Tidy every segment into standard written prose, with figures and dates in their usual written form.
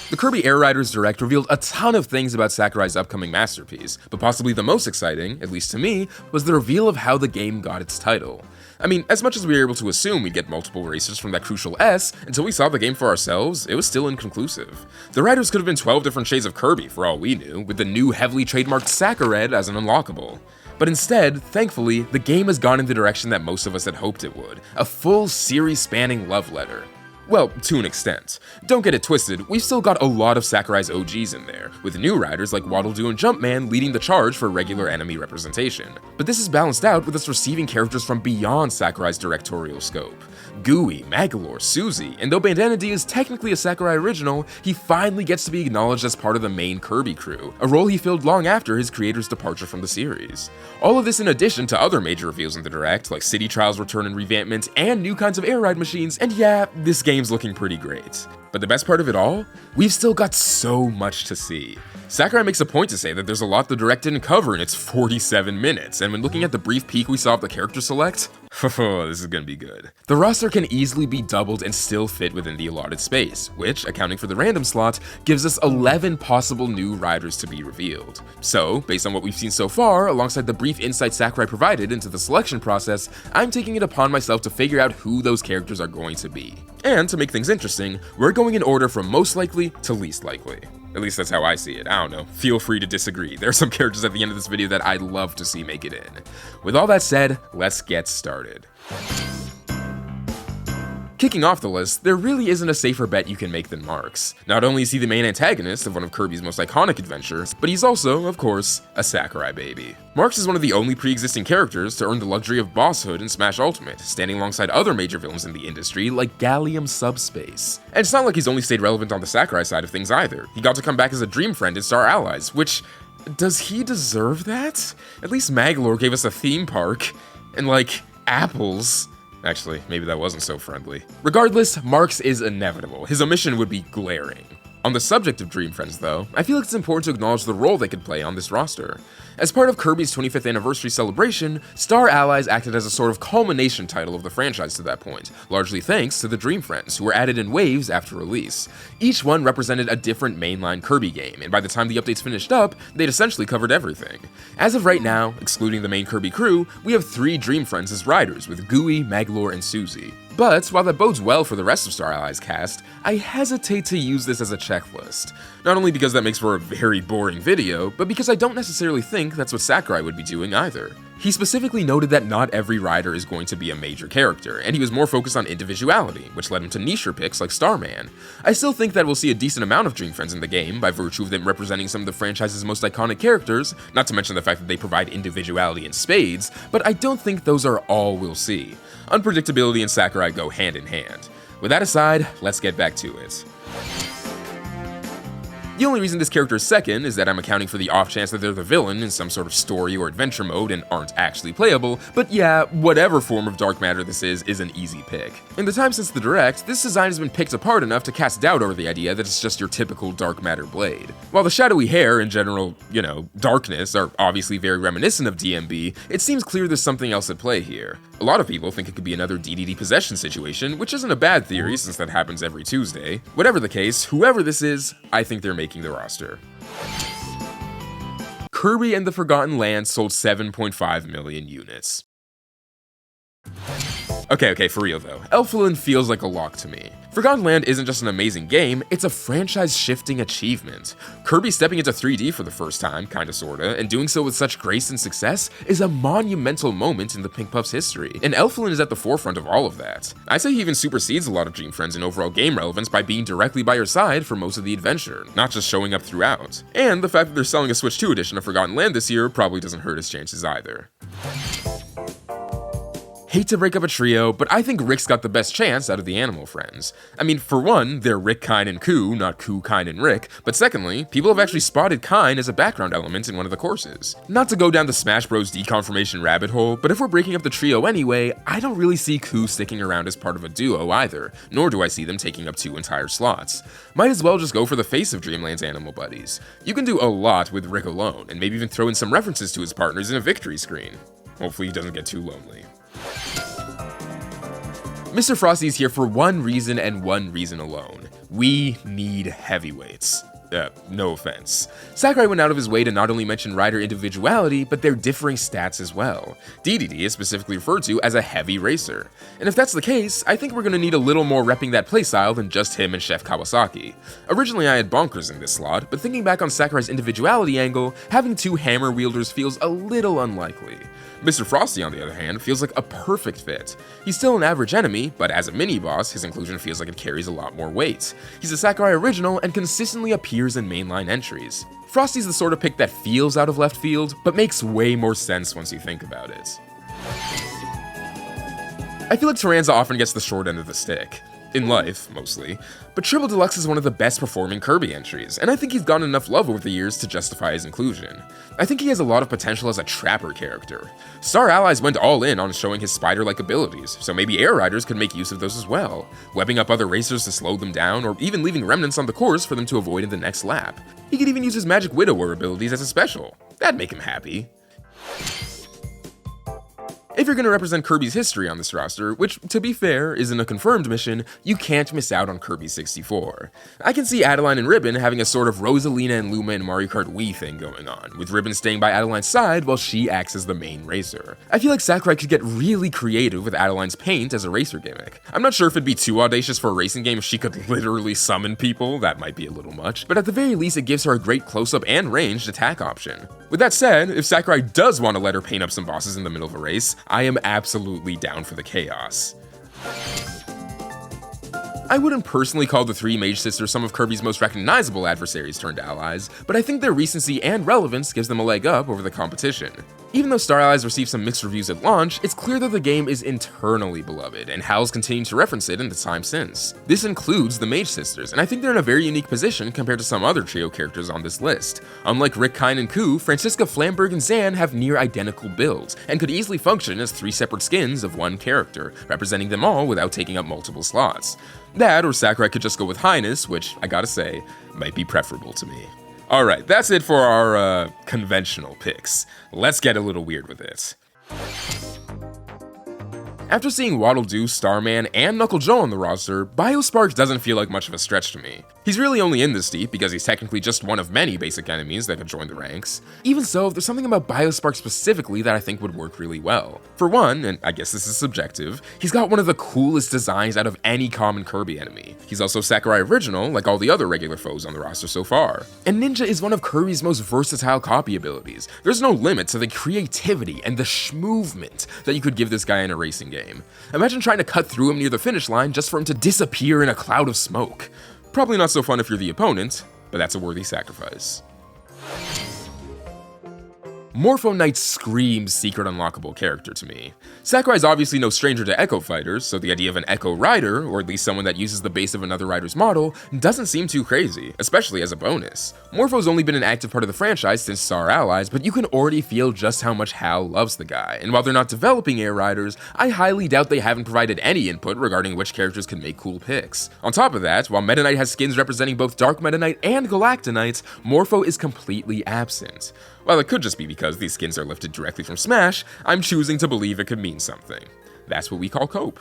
The Kirby Air Riders Direct revealed a ton of things about Sakurai's upcoming masterpiece, but possibly the most exciting, at least to me, was the reveal of how the game got its title. I mean, as much as we were able to assume we'd get multiple racers from that crucial S, until we saw the game for ourselves, it was still inconclusive. The riders could have been 12 different shades of Kirby for all we knew, with the new heavily trademarked Sakurai as an unlockable. But instead, thankfully, the game has gone in the direction that most of us had hoped it would, a full series-spanning love letter. Well, to an extent. Don't get it twisted, we've still got a lot of Sakurai's OGs in there, with new riders like Waddle Doo and Jumpman leading the charge for regular enemy representation. But this is balanced out with us receiving characters from beyond Sakurai's directorial scope. Gooey, Magolor, Suzy, and though Bandana D is technically a Sakurai original, he finally gets to be acknowledged as part of the main Kirby crew, a role he filled long after his creator's departure from the series. All of this in addition to other major reveals in the Direct, like City Trials return and revampment, and new kinds of air ride machines, and yeah, this game's looking pretty great. But the best part of it all? We've still got so much to see. Sakurai makes a point to say that there's a lot the Direct didn't cover in its 47 minutes, and when looking at the brief peek we saw of the character select, this is gonna be good. The roster can easily be doubled and still fit within the allotted space, which, accounting for the random slot, gives us 11 possible new riders to be revealed. So, based on what we've seen so far, alongside the brief insight Sakurai provided into the selection process, I'm taking it upon myself to figure out who those characters are going to be. And to make things interesting, we're going in order from most likely to least likely. At least that's how I see it. I don't know. Feel free to disagree. There are some characters at the end of this video that I'd love to see make it in. With all that said, let's get started. Kicking off the list, there really isn't a safer bet you can make than Markx. Not only is he the main antagonist of one of Kirby's most iconic adventures, but he's also, of course, a Sakurai baby. Markx is one of the only pre-existing characters to earn the luxury of bosshood in Smash Ultimate, standing alongside other major villains in the industry like Gallium Subspace. And it's not like he's only stayed relevant on the Sakurai side of things either. He got to come back as a dream friend in Star Allies, which, does he deserve that? At least Magolor gave us a theme park, and like, apples. Actually, maybe that wasn't so friendly. Regardless, Markx is inevitable. His omission would be glaring. On the subject of Dream Friends though, I feel like it's important to acknowledge the role they could play on this roster. As part of Kirby's 25th anniversary celebration, Star Allies acted as a sort of culmination title of the franchise to that point, largely thanks to the Dream Friends, who were added in waves after release. Each one represented a different mainline Kirby game, and by the time the updates finished up, they'd essentially covered everything. As of right now, excluding the main Kirby crew, we have 3 Dream Friends as riders, with Gooey, Magolor, and Suzy. But while that bodes well for the rest of Star Allies cast, I hesitate to use this as a checklist. Not only because that makes for a very boring video, but because I don't necessarily think that's what Sakurai would be doing either. He specifically noted that not every rider is going to be a major character, and he was more focused on individuality, which led him to nicher picks like Starman. I still think that we'll see a decent amount of Dream Friends in the game, by virtue of them representing some of the franchise's most iconic characters, not to mention the fact that they provide individuality in spades, but I don't think those are all we'll see. Unpredictability and Sakurai go hand in hand. With that aside, let's get back to it. The only reason this character is second is that I'm accounting for the off chance that they're the villain in some sort of story or adventure mode and aren't actually playable, but yeah, whatever form of dark matter this is an easy pick. In the time since the Direct, this design has been picked apart enough to cast doubt over the idea that it's just your typical dark matter blade. While the shadowy hair and general, darkness are obviously very reminiscent of DMB, it seems clear there's something else at play here. A lot of people think it could be another DDD possession situation, which isn't a bad theory since that happens every Tuesday. Whatever the case, whoever this is, I think they're making the roster. Kirby and the Forgotten Land sold 7.5 million units. Okay, for real though, Elfland feels like a lock to me. Forgotten Land isn't just an amazing game, it's a franchise-shifting achievement. Kirby stepping into 3D for the first time, kinda sorta, and doing so with such grace and success is a monumental moment in the Pink Puff's history, and Elfland is at the forefront of all of that. I say he even supersedes a lot of Dream Friends in overall game relevance by being directly by your side for most of the adventure, not just showing up throughout. And the fact that they're selling a Switch 2 edition of Forgotten Land this year probably doesn't hurt his chances either. Hate to break up a trio, but I think Rick's got the best chance out of the animal friends. I mean, for one, they're Rick, Kine, and Koo, not Koo, Kine, and Rick, but secondly, people have actually spotted Kine as a background element in one of the courses. Not to go down the Smash Bros deconfirmation rabbit hole, but if we're breaking up the trio anyway, I don't really see Koo sticking around as part of a duo either, nor do I see them taking up 2 entire slots. Might as well just go for the face of Dreamland's animal buddies. You can do a lot with Rick alone, and maybe even throw in some references to his partners in a victory screen. Hopefully he doesn't get too lonely. Mr. Frosty is here for one reason and one reason alone. We need heavyweights. No offense. Sakurai went out of his way to not only mention rider individuality, but their differing stats as well. DDD is specifically referred to as a heavy racer. And if that's the case, I think we're gonna need a little more repping that playstyle than just him and Chef Kawasaki. Originally I had Bonkers in this slot, but thinking back on Sakurai's individuality angle, having two hammer wielders feels a little unlikely. Mr. Frosty, on the other hand, feels like a perfect fit. He's still an average enemy, but as a mini-boss, his inclusion feels like it carries a lot more weight. He's a Sakurai original and consistently appears in mainline entries. Frosty's the sort of pick that feels out of left field, but makes way more sense once you think about it. I feel like Taranza often gets the short end of the stick. In life, mostly. But Triple Deluxe is one of the best performing Kirby entries, and I think he's gotten enough love over the years to justify his inclusion. I think he has a lot of potential as a trapper character. Star Allies went all in on showing his spider-like abilities, so maybe Air Riders could make use of those as well, webbing up other racers to slow them down, or even leaving remnants on the course for them to avoid in the next lap. He could even use his Magic Widower abilities as a special. That'd make him happy. If you're going to represent Kirby's history on this roster, which, to be fair, isn't a confirmed mission, you can't miss out on Kirby 64. I can see Adeline and Ribbon having a sort of Rosalina and Luma and Mario Kart Wii thing going on, with Ribbon staying by Adeline's side while she acts as the main racer. I feel like Sakurai could get really creative with Adeline's paint as a racer gimmick. I'm not sure if it'd be too audacious for a racing game if she could literally summon people, that might be a little much, but at the very least it gives her a great close-up and ranged attack option. With that said, if Sakurai does want to let her paint up some bosses in the middle of a race, I am absolutely down for the chaos. I wouldn't personally call the three Mage Sisters some of Kirby's most recognizable adversaries turned allies, but I think their recency and relevance gives them a leg up over the competition. Even though Star Allies received some mixed reviews at launch, it's clear that the game is internally beloved, and HAL's continued to reference it in the time since. This includes the Mage Sisters, and I think they're in a very unique position compared to some other trio characters on this list. Unlike Rick, Kine, and Ku, Franziska, Flamberg, and Zan have near identical builds, and could easily function as three separate skins of one character, representing them all without taking up multiple slots. That, or Sakurai could just go with Highness, which, I gotta say, might be preferable to me. Alright, that's it for our, conventional picks. Let's get a little weird with it. After seeing Waddle Doo, Starman, and Knuckle Joe on the roster, Biospark doesn't feel like much of a stretch to me. He's really only in this deep because he's technically just one of many basic enemies that could join the ranks. Even so, there's something about Biospark specifically that I think would work really well. For one, and I guess this is subjective, he's got one of the coolest designs out of any common Kirby enemy. He's also Sakurai original, like all the other regular foes on the roster so far. And Ninja is one of Kirby's most versatile copy abilities. There's no limit to the creativity and the schmovement that you could give this guy in a racing game. Imagine trying to cut through him near the finish line just for him to disappear in a cloud of smoke. Probably not so fun if you're the opponent, but that's a worthy sacrifice. Morpho Knight screams secret unlockable character to me. Sakurai's obviously no stranger to Echo Fighters, so the idea of an Echo Rider, or at least someone that uses the base of another rider's model, doesn't seem too crazy, especially as a bonus. Morpho's only been an active part of the franchise since Star Allies, but you can already feel just how much HAL loves the guy, and while they're not developing Air Riders, I highly doubt they haven't provided any input regarding which characters can make cool picks. On top of that, while Meta Knight has skins representing both Dark Meta Knight and Galactonite, Morpho is completely absent. While it could just be because these skins are lifted directly from Smash, I'm choosing to believe it could mean something. That's what we call cope.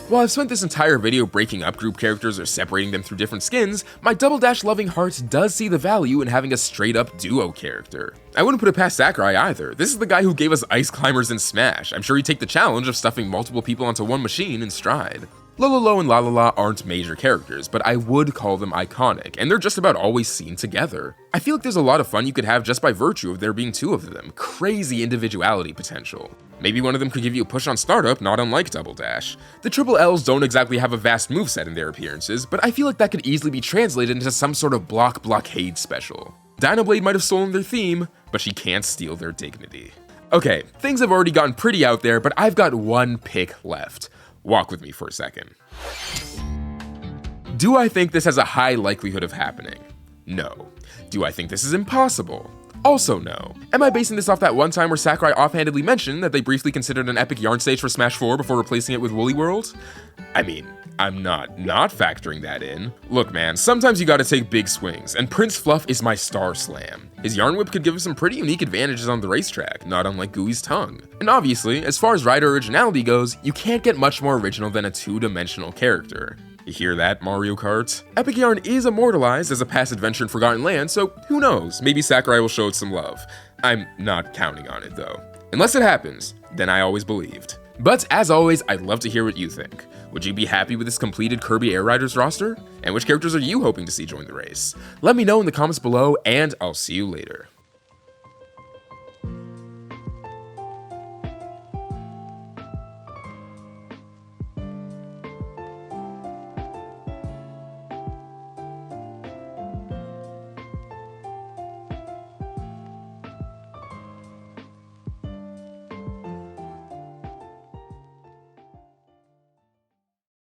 While I've spent this entire video breaking up group characters or separating them through different skins, my Double Dash loving heart does see the value in having a straight up duo character. I wouldn't put it past Sakurai either. This is the guy who gave us Ice Climbers in Smash. I'm sure he'd take the challenge of stuffing multiple people onto one machine in stride. Lololo and Lalala aren't major characters, but I would call them iconic, and they're just about always seen together. I feel like there's a lot of fun you could have just by virtue of there being two of them. Crazy individuality potential. Maybe one of them could give you a push on startup, not unlike Double Dash. The Triple Ls don't exactly have a vast moveset in their appearances, but I feel like that could easily be translated into some sort of blockade special. Dynablade might have stolen their theme, but she can't steal their dignity. Okay, things have already gotten pretty out there, but I've got one pick left. Walk with me for a second. Do I think this has a high likelihood of happening? No. Do I think this is impossible? Also no. Am I basing this off that one time where Sakurai offhandedly mentioned that they briefly considered an epic yarn stage for Smash 4 before replacing it with Woolly World? I mean, I'm not factoring that in. Look man, sometimes you gotta take big swings, and Prince Fluff is my star slam. His Yarn Whip could give him some pretty unique advantages on the racetrack, not unlike Gooey's tongue. And obviously, as far as rider originality goes, you can't get much more original than a two-dimensional character. You hear that, Mario Kart? Epic Yarn is immortalized as a past adventure in Forgotten Land, so who knows, maybe Sakurai will show it some love. I'm not counting on it though. Unless it happens, then I always believed. But as always, I'd love to hear what you think. Would you be happy with this completed Kirby Air Riders roster? And which characters are you hoping to see join the race? Let me know in the comments below, and I'll see you later.